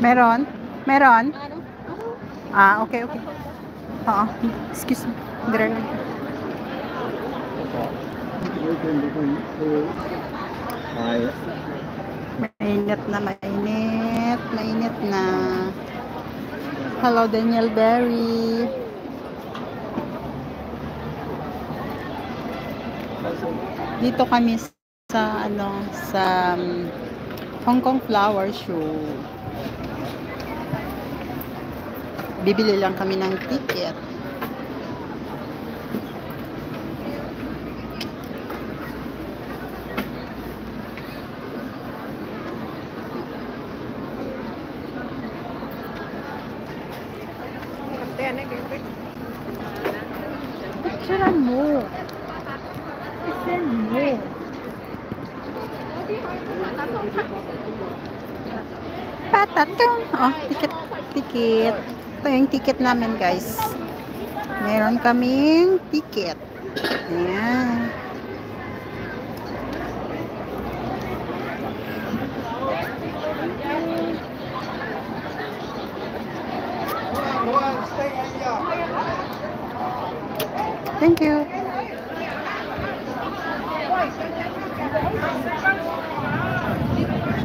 Meron? Meron? Ah, okay, okay. Oo. Excuse me. Dire lang. Mainit na, mainit. Mainit na. Hello, Daniel Berry. Dito kami sa Hong Kong Flower Show. Bibili lang kami ng ticket. Picturean mo. Send mo. Patatong. Oh, ticket. Ticket. Ito yung ticket namin, guys. Meron kaming ticket. Ayan. Thank you.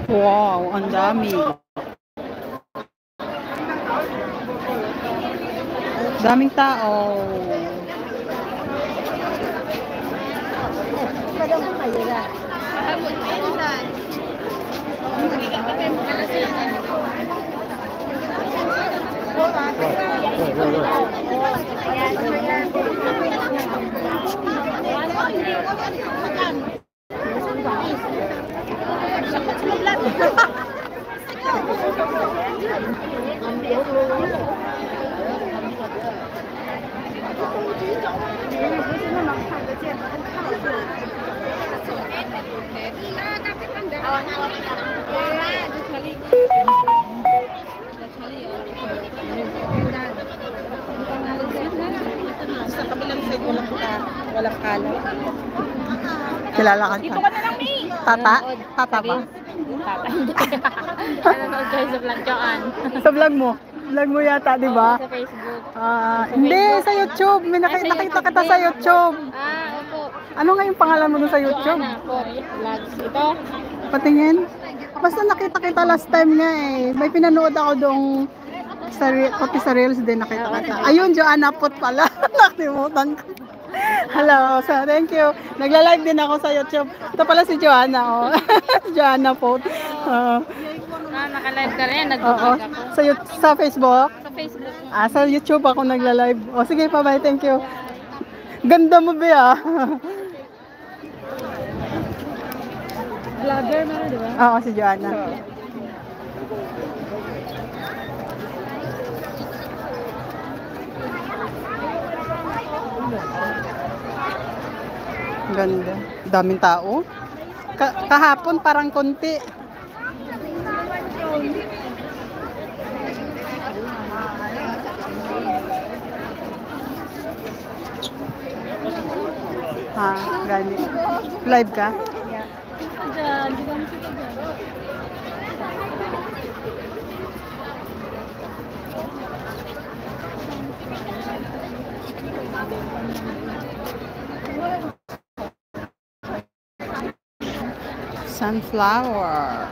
Wow, ang dami. Daming tao. Sa kabilang side walang kalat. Kilala ka? Dito ka na lang, May. Tata? Tata ba? Tata, hindi. Nanonood kayo sa vlog Joan. Sa vlog mo? Vlog mo yata, di ba? Sa Facebook. Hindi, sa YouTube. May nakita kita sa YouTube. Opo. Ano nga yung pangalan mo doon sa YouTube? Joanna po, vlogs. Ito. Patingin. Basta nakita kita last time nga eh. May pinanood ako doong pati sa Reels din nakita kita. Ayun, Joanna Pot pala. Nakalimutan ko. Hello, so thank you. Nagla-live din ako sa YouTube. Ito pala si Joanna, oh. Joanna Pot. Naka-live ka rin. Nag-vlog ako. Sa Facebook? Sa Facebook. Sa YouTube ako nagla-live. O sige, bye-bye. Thank you. Ganda mo ba, Vlogger mo, di ba? Oo, si Joanna. Ganda. Daming tao. Kahapon parang konti. Gani. Live ka? Diyan, di ba mo siya dyan? Sunflower.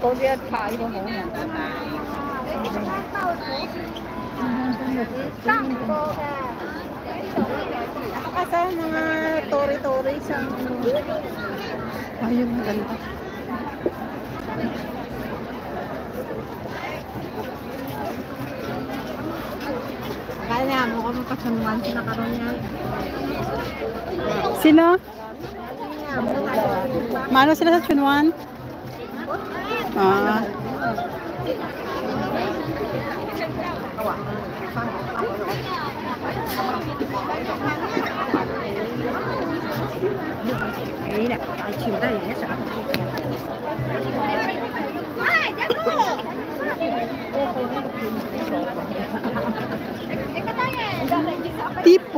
Ulit kain mo muna. Asa mga tori-tori sa ayun, ganda. Kaya mo ko magkasamuan sa nakaroon niya. Sino? Mano sila sa Chunwan? Đấy là cái chiều đây nó sẽ Tipo